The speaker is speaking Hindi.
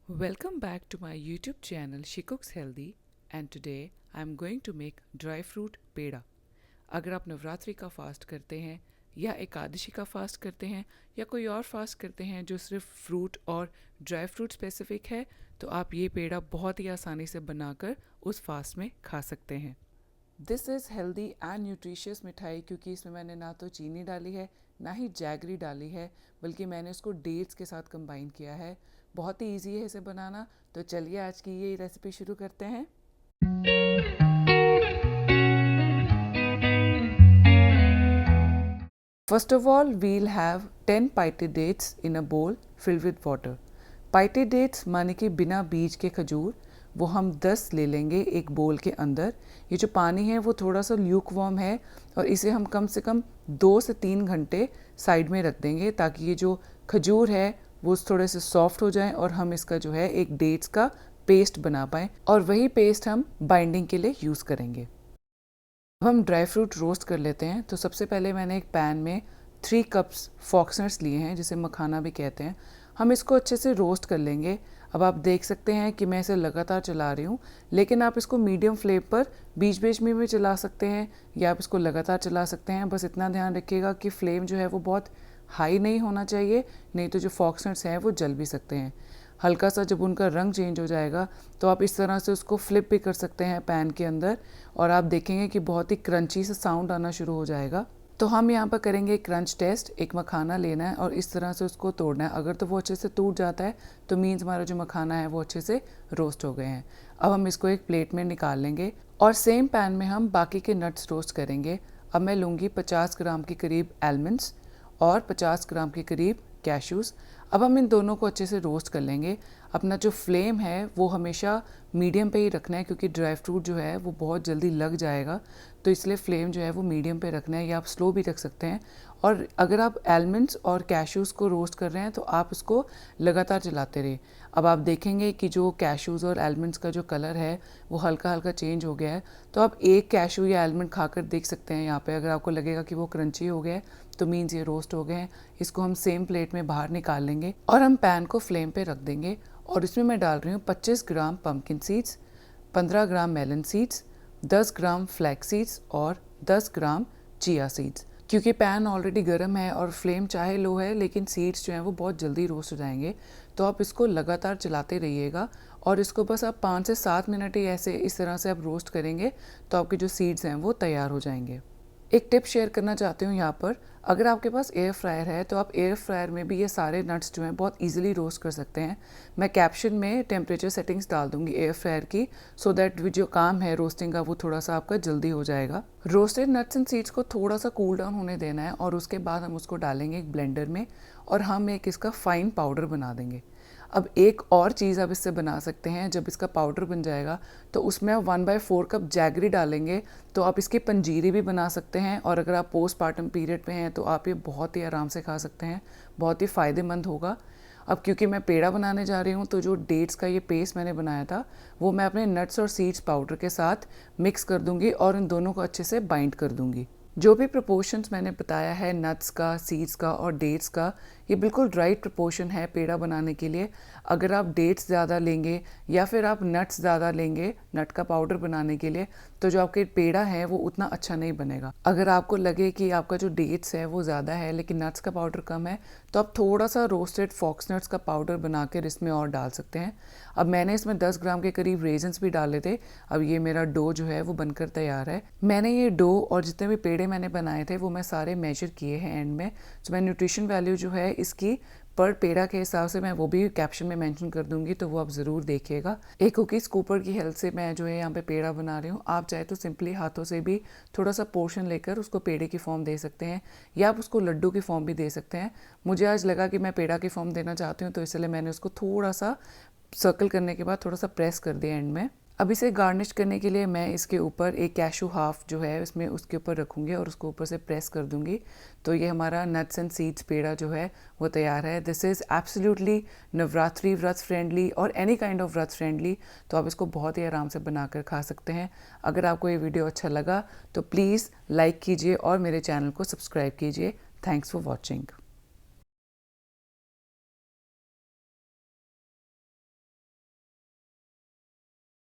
Welcome back to my YouTube channel She Cooks Healthy and today I am going to make dry fruit पेड़ा। अगर आप नवरात्रि का फास्ट करते हैं या एकादशी का फास्ट करते हैं या कोई और फास्ट करते हैं जो सिर्फ फ्रूट और ड्राई फ्रूट स्पेसिफिक है तो आप ये पेड़ा बहुत ही आसानी से बनाकर उस फास्ट में खा सकते हैं। This is healthy and nutritious मिठाई क्योंकि इसमें मैंने ना तो चीनी डाली है ना ही जैगरी डाली है, बल्कि मैंने इसको डेट्स के साथ कंबाइन किया है। बहुत ही ईजी है इसे बनाना, तो चलिए आज की ये रेसिपी शुरू करते हैं। First of all we'll have 10 pitted dates in a bowl filled with water. Pitted dates माने कि बिना बीज के खजूर, वो हम 10 ले लेंगे एक बोल के अंदर। ये जो पानी है वो थोड़ा सा ल्यूक वार्म है और इसे हम कम से कम 2 से 3 घंटे साइड में रख देंगे ताकि ये जो खजूर है वो थोड़े से सॉफ्ट हो जाएं और हम इसका जो है एक डेट्स का पेस्ट बना पाएँ और वही पेस्ट हम बाइंडिंग के लिए यूज़ करेंगे। अब हम ड्राई फ्रूट रोस्ट कर लेते हैं। तो सबसे पहले मैंने एक पैन में 3 कप्स फॉक्सनट्स लिए हैं जिसे मखाना भी कहते हैं। हम इसको अच्छे से रोस्ट कर लेंगे। अब आप देख सकते हैं कि मैं इसे लगातार चला रही हूँ, लेकिन आप इसको मीडियम फ्लेम पर बीच बीच में भी चला सकते हैं या आप इसको लगातार चला सकते हैं। बस इतना ध्यान रखिएगा कि फ्लेम जो है वो बहुत हाई नहीं होना चाहिए, नहीं तो जो फॉक्सनट्स हैं वो जल भी सकते हैं। हल्का सा जब उनका रंग चेंज हो जाएगा तो आप इस तरह से उसको फ्लिप भी कर सकते हैं पैन के अंदर और आप देखेंगे कि बहुत ही क्रंची सा साउंड आना शुरू हो जाएगा। तो हम यहाँ पर करेंगे क्रंच टेस्ट। एक मखाना लेना है और इस तरह से उसको तोड़ना है। अगर तो वो अच्छे से टूट जाता है तो मीन्स हमारा जो मखाना है वो अच्छे से रोस्ट हो गए हैं। अब हम इसको एक प्लेट में निकाल लेंगे और सेम पैन में हम बाकी के नट्स रोस्ट करेंगे। अब मैं लूँगी 50 ग्राम के करीब आलमंड्स और 50 ग्राम के करीब कैशूज़। अब हम इन दोनों को अच्छे से रोस्ट कर लेंगे। अपना जो फ्लेम है वो हमेशा मीडियम पे ही रखना है क्योंकि ड्राई फ्रूट जो है वो बहुत जल्दी लग जाएगा, तो इसलिए फ्लेम जो है वो मीडियम पे रखना है या आप स्लो भी रख सकते हैं। और अगर आप आलमंड्स और कैशूज़ को रोस्ट कर रहे हैं तो आप उसको लगातार चलाते रहिए। अब आप देखेंगे कि जो कैशूज़ और आलमंड्स का जो कलर है वो हल्का हल्का चेंज हो गया है। तो आप एक कैशू या आलमंड खाकर देख सकते हैं यहाँ पे। अगर आपको लगेगा कि वो क्रंची हो गया है तो मीन्स ये रोस्ट हो गए हैं। इसको हम सेम प्लेट में बाहर निकाल लेंगे और हम पैन को फ्लेम पे रख देंगे और इसमें मैं डाल रही हूँ 25 ग्राम पम्पकिन सीड्स, 15 ग्राम मेलन सीड्स, 10 ग्राम फ्लैक्स सीड्स और 10 ग्राम चिया सीड्स। क्योंकि पैन ऑलरेडी गर्म है और फ्लेम चाहे लो है लेकिन सीड्स जो हैं वो बहुत जल्दी रोस्ट हो जाएंगे, तो आप इसको लगातार चलाते रहिएगा और इसको बस आप 5 से 7 मिनट ही ऐसे इस तरह से आप रोस्ट करेंगे तो आपके जो सीड्स हैं वो तैयार हो जाएंगे। एक टिप शेयर करना चाहती हूँ यहाँ पर, अगर आपके पास एयर फ्रायर है तो आप एयर फ्रायर में भी ये सारे नट्स जो हैं बहुत इजीली रोस्ट कर सकते हैं। मैं कैप्शन में टेम्परेचर सेटिंग्स डाल दूँगी एयर फ्रायर की, सो दैट जो काम है रोस्टिंग का वो थोड़ा सा आपका जल्दी हो जाएगा। रोस्टेड नट्स एंड सीड्स को थोड़ा सा कूल डाउन होने देना है और उसके बाद हम उसको डालेंगे एक ब्लेंडर में और हम एक इसका फाइन पाउडर बना देंगे। अब एक और चीज़ आप इससे बना सकते हैं, जब इसका पाउडर बन जाएगा तो उसमें आप 1/4 कप जैगरी डालेंगे तो आप इसकी पंजीरी भी बना सकते हैं और अगर आप पोस्टपार्टम पीरियड पे हैं तो आप ये बहुत ही आराम से खा सकते हैं, बहुत ही फ़ायदेमंद होगा। अब क्योंकि मैं पेड़ा बनाने जा रही हूँ तो जो डेट्स का ये पेस्ट मैंने बनाया था वो मैं अपने नट्स और सीड्स पाउडर के साथ मिक्स कर दूँगी और इन दोनों को अच्छे से बाइंड कर दूँगी। जो भी प्रपोर्शंस मैंने बताया है नट्स का, सीड्स का और डेट्स का, ये बिल्कुल राइट प्रपोर्शन है पेड़ा बनाने के लिए। अगर आप डेट्स ज़्यादा लेंगे या फिर आप नट्स ज़्यादा लेंगे नट का पाउडर बनाने के लिए तो जो आपके पेड़ा है वो उतना अच्छा नहीं बनेगा। अगर आपको लगे कि आपका जो डेट्स है वो ज़्यादा है लेकिन नट्स का पाउडर कम है तो आप थोड़ा सा रोस्टेड फॉक्स नट्स का पाउडर बना कर इसमें और डाल सकते हैं। अब मैंने इसमें 10 ग्राम के करीब रेजन्स भी डाले थे। अब ये मेरा डो जो है वो बनकर तैयार है। मैंने ये डो और जितने भी पेड़े मैंने बनाए थे वो मैं सारे मेजर किए हैं एंड में। तो मैं न्यूट्रिशन वैल्यू जो है इसकी पर पेड़ा के हिसाब से मैं वो भी कैप्शन में मेंशन कर दूंगी, तो वो आप ज़रूर देखिएगा। एक कुकीज़ स्कूपर की हेल्प से मैं जो है यहाँ पे पेड़ा बना रही हूँ। आप चाहे तो सिंपली हाथों से भी थोड़ा सा पोर्शन लेकर उसको पेड़े की फॉर्म दे सकते हैं या आप उसको लड्डू की फॉर्म भी दे सकते हैं। मुझे आज लगा कि मैं पेड़ा की फॉर्म देना चाहती हूँ तो इसलिए मैंने उसको थोड़ा सा सर्कल करने के बाद थोड़ा सा प्रेस कर दिया एंड में। अब इसे गार्निश करने के लिए मैं इसके ऊपर एक कैशू हाफ जो है इसमें उसके ऊपर रखूँगी और उसको ऊपर से प्रेस कर दूँगी। तो ये हमारा नट्स एंड सीड्स पेड़ा जो है वो तैयार है। दिस इज़ एब्सोल्युटली नवरात्रि व्रत फ्रेंडली और एनी काइंड ऑफ व्रत फ्रेंडली, तो आप इसको बहुत ही आराम से बनाकर खा सकते हैं। अगर आपको ये वीडियो अच्छा लगा तो प्लीज़ लाइक कीजिए और मेरे चैनल को सब्सक्राइब कीजिए। Thanks for watching.